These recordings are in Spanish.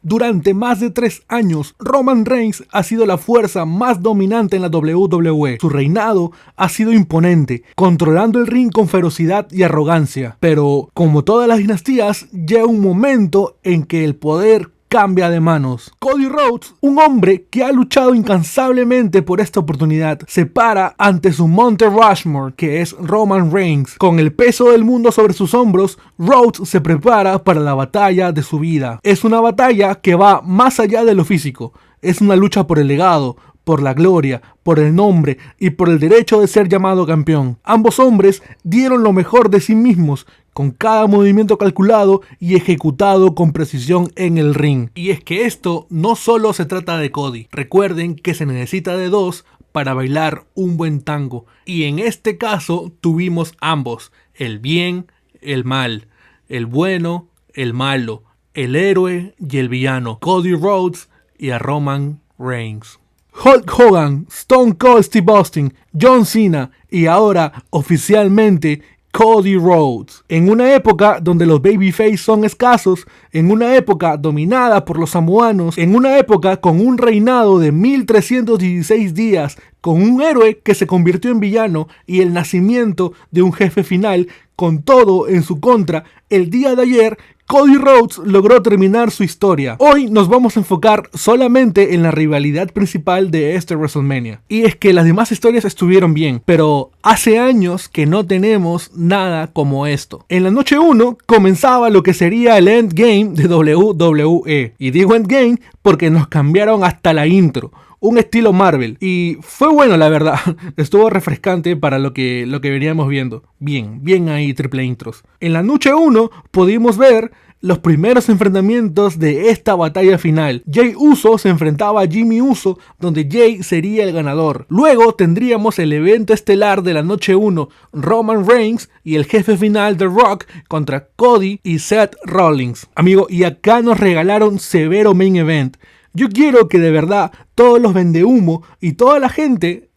Durante más de 3 años, Roman Reigns ha sido la fuerza más dominante en la WWE. Su reinado ha sido imponente, controlando el ring con ferocidad y arrogancia. Pero, como todas las dinastías, llega un momento en que el poder cambia de manos. Cody Rhodes, un hombre que ha luchado incansablemente por esta oportunidad, se para ante su Monte Rushmore, que es Roman Reigns. Con el peso del mundo sobre sus hombros, Rhodes se prepara para la batalla de su vida. Es una batalla que va más allá de lo físico. Es una lucha por el legado, por la gloria, por el nombre y por el derecho de ser llamado campeón. Ambos hombres dieron lo mejor de sí mismos, con cada movimiento calculado y ejecutado con precisión en el ring. Y es que esto no solo se trata de Cody. Recuerden que se necesita de dos para bailar un buen tango. Y en este caso tuvimos ambos, el bien, el mal, el bueno, el malo, el héroe y el villano, Cody Rhodes y a Roman Reigns. Hulk Hogan, Stone Cold Steve Austin, John Cena y ahora oficialmente Cody Rhodes. En una época donde los babyface son escasos, en una época dominada por los samoanos, en una época con un reinado de 1316 días, con un héroe que se convirtió en villano y el nacimiento de un jefe final, con todo en su contra, el día de ayer Cody Rhodes logró terminar su historia. Hoy nos vamos a enfocar solamente en la rivalidad principal de este WrestleMania. Y es que las demás historias estuvieron bien, pero hace años que no tenemos nada como esto. En la noche 1 comenzaba lo que sería el endgame de WWE. Y digo endgame porque nos cambiaron hasta la intro. Un estilo Marvel. Y fue bueno, la verdad. Estuvo refrescante para lo que veníamos viendo. Bien ahí, triple intros. En la noche 1 pudimos ver los primeros enfrentamientos de esta batalla final. Jey Uso se enfrentaba a Jimmy Uso, donde Jey sería el ganador. Luego tendríamos el evento estelar de la noche 1, Roman Reigns y el jefe final The Rock contra Cody y Seth Rollins. Amigo, y acá nos regalaron severo main event. Yo quiero que de verdad todos los vendehumo y toda la gente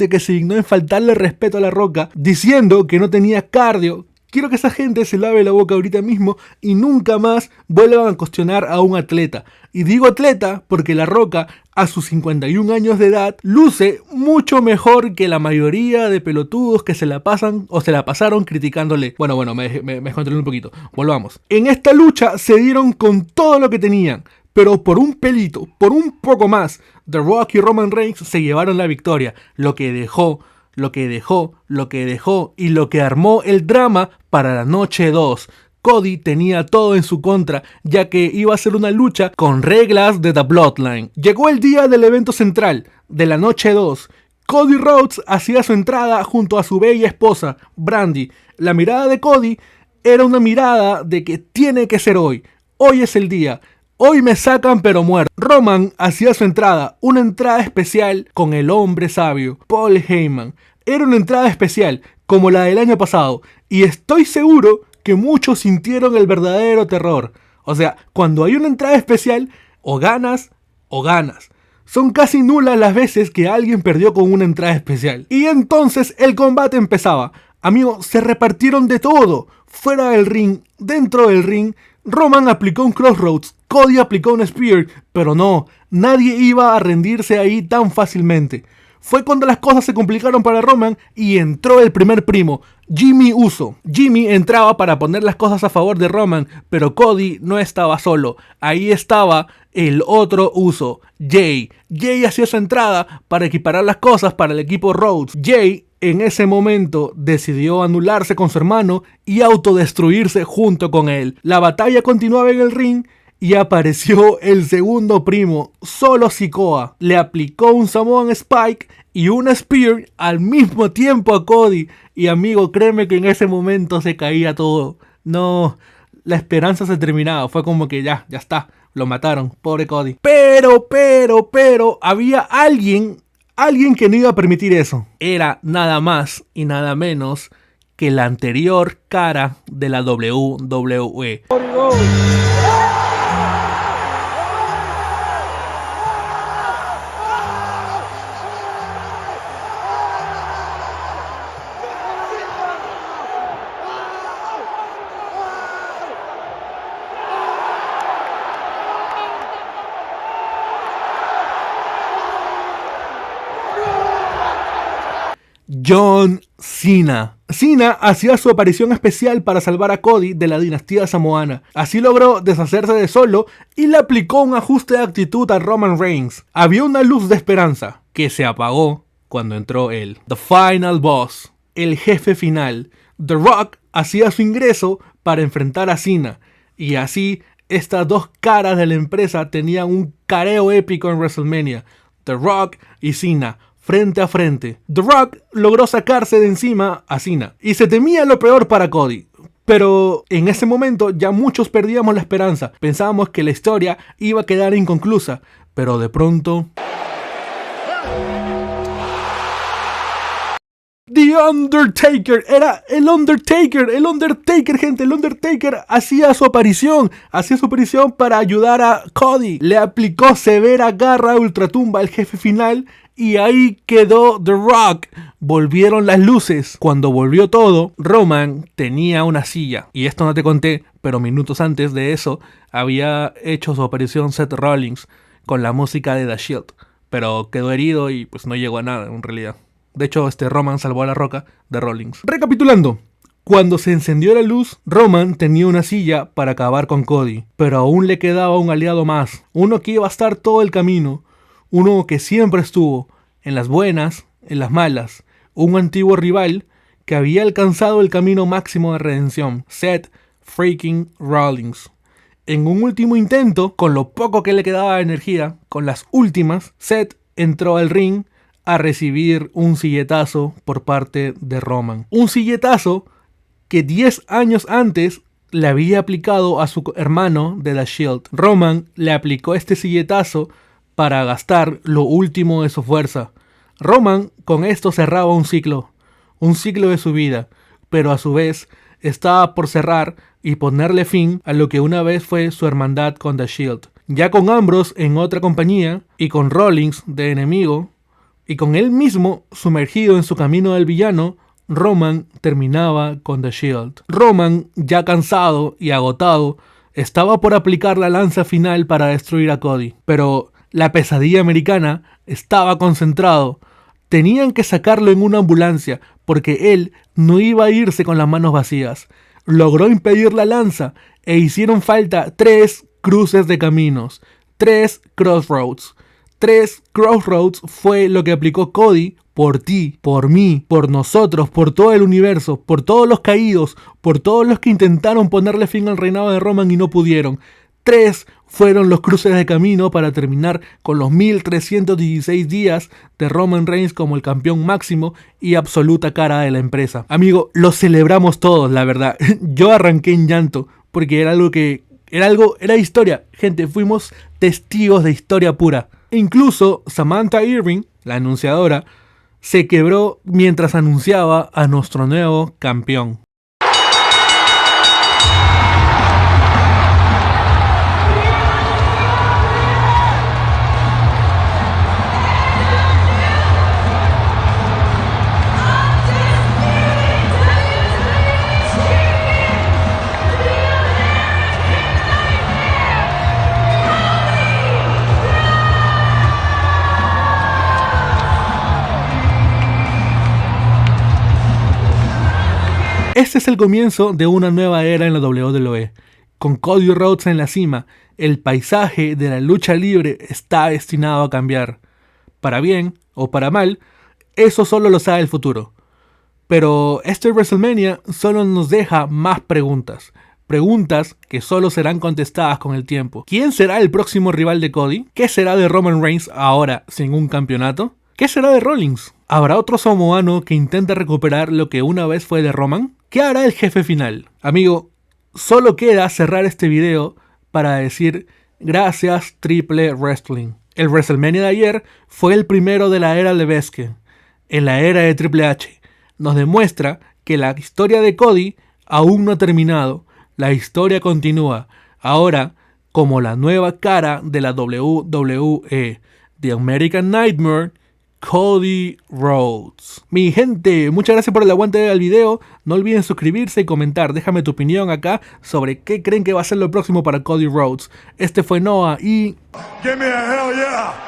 que se dignó en faltarle respeto a La Roca diciendo que no tenía cardio, quiero que esa gente se lave la boca ahorita mismo y nunca más vuelvan a cuestionar a un atleta. Y digo atleta porque La Roca, a sus 51 años de edad, luce mucho mejor que la mayoría de pelotudos que se la pasan o se la pasaron criticándole. Bueno, me controlé un poquito. Volvamos. En esta lucha se dieron con todo lo que tenían. Pero por un pelito, por un poco más, The Rock y Roman Reigns se llevaron la victoria, lo que dejó y lo que armó el drama para la noche 2. Cody tenía todo en su contra, ya que iba a ser una lucha con reglas de The Bloodline. Llegó el día del evento central, de la noche 2. Cody Rhodes hacía su entrada junto a su bella esposa, Brandi. La mirada de Cody era una mirada de que tiene que ser hoy. Hoy es el día. Hoy me sacan pero muerto. Roman hacía su entrada, una entrada especial con el hombre sabio, Paul Heyman. Era una entrada especial, como la del año pasado, y estoy seguro que muchos sintieron el verdadero terror. O sea, cuando hay una entrada especial, o ganas o ganas. Son casi nulas las veces que alguien perdió con una entrada especial. Y entonces el combate empezaba. Amigos, se repartieron de todo. Fuera del ring, dentro del ring, Roman aplicó un Crossroads, Cody aplicó un Spear, pero no, nadie iba a rendirse ahí tan fácilmente. Fue cuando las cosas se complicaron para Roman y entró el primer primo, Jimmy Uso. Jimmy entraba para poner las cosas a favor de Roman, pero Cody no estaba solo. Ahí estaba el otro Uso, Jey. Jey hacía su entrada para equiparar las cosas para el equipo Rhodes. Jey en ese momento decidió anularse con su hermano y autodestruirse junto con él. La batalla continuaba en el ring y apareció el segundo primo, Solo Sikoa. Le aplicó un Samoan Spike y una Spear al mismo tiempo a Cody. Y amigo, créeme que en ese momento se caía todo. No, la esperanza se terminaba. Fue como que ya está, lo mataron, pobre Cody. Pero, había alguien que no iba a permitir eso. Era nada más y nada menos que la anterior cara de la WWE. John Cena. Cena hacía su aparición especial para salvar a Cody de la dinastía samoana. Así logró deshacerse de Solo y le aplicó un ajuste de actitud a Roman Reigns. Había una luz de esperanza que se apagó cuando entró él. The Final Boss, el jefe final. The Rock hacía su ingreso para enfrentar a Cena. Y así, estas dos caras de la empresa tenían un careo épico en WrestleMania. The Rock y Cena, frente a frente. The Rock logró sacarse de encima a Cena y se temía lo peor para Cody. Pero en ese momento ya muchos perdíamos la esperanza. Pensábamos que la historia iba a quedar inconclusa. Pero de pronto... The Undertaker, era el Undertaker, gente, el Undertaker hacía su aparición para ayudar a Cody. Le aplicó severa garra a ultratumba al jefe final y ahí quedó The Rock. Volvieron las luces. Cuando volvió todo, Roman tenía una silla. Y esto no te conté, pero minutos antes de eso había hecho su aparición Seth Rollins con la música de The Shield. Pero quedó herido y pues no llegó a nada en realidad. De hecho, Roman salvó a la Roca de Rollins. Recapitulando, cuando se encendió la luz, Roman tenía una silla para acabar con Cody, pero aún le quedaba un aliado más, uno que iba a estar todo el camino, uno que siempre estuvo, en las buenas, en las malas, un antiguo rival que había alcanzado el camino máximo de redención, Seth freaking Rollins. En un último intento, con lo poco que le quedaba de energía, con las últimas, Seth entró al ring a recibir un silletazo por parte de Roman. Un silletazo que 10 años antes le había aplicado a su hermano de The Shield. Roman le aplicó este silletazo para gastar lo último de su fuerza. Roman con esto cerraba un ciclo de su vida, pero a su vez estaba por cerrar y ponerle fin a lo que una vez fue su hermandad con The Shield. Ya con Ambrose en otra compañía y con Rollins de enemigo, y con él mismo sumergido en su camino del villano, Roman terminaba con The Shield. Roman, ya cansado y agotado, estaba por aplicar la lanza final para destruir a Cody. Pero la pesadilla americana estaba concentrado. Tenían que sacarlo en una ambulancia, porque él no iba a irse con las manos vacías. Logró impedir la lanza e hicieron falta 3 cruces de caminos, 3 crossroads. 3 crossroads fue lo que aplicó Cody por ti, por mí, por nosotros, por todo el universo, por todos los caídos, por todos los que intentaron ponerle fin al reinado de Roman y no pudieron. 3 fueron los cruces de camino para terminar con los 1316 días de Roman Reigns como el campeón máximo y absoluta cara de la empresa. Amigo, lo celebramos todos, la verdad. Yo arranqué en llanto porque era historia. Gente, fuimos testigos de historia pura. Incluso Samantha Irving, la anunciadora, se quebró mientras anunciaba a nuestro nuevo campeón. Este es el comienzo de una nueva era en la WWE. Con Cody Rhodes en la cima, el paisaje de la lucha libre está destinado a cambiar. Para bien o para mal, eso solo lo sabe el futuro. Pero este WrestleMania solo nos deja más preguntas. Preguntas que solo serán contestadas con el tiempo. ¿Quién será el próximo rival de Cody? ¿Qué será de Roman Reigns ahora sin un campeonato? ¿Qué será de Rollins? ¿Habrá otro samoano que intente recuperar lo que una vez fue de Roman? ¿Qué hará el jefe final? Amigo, solo queda cerrar este video para decir gracias Triple Wrestling. El WrestleMania de ayer fue el primero de la era Levesque. En la era de Triple H nos demuestra que la historia de Cody aún no ha terminado. La historia continúa. Ahora, como la nueva cara de la WWE, The American Nightmare, Cody Rhodes. Mi gente, muchas gracias por el aguante del video. No olviden suscribirse y comentar. Déjame tu opinión acá sobre qué creen que va a ser lo próximo para Cody Rhodes. Este fue Noah y... Give me a hell yeah.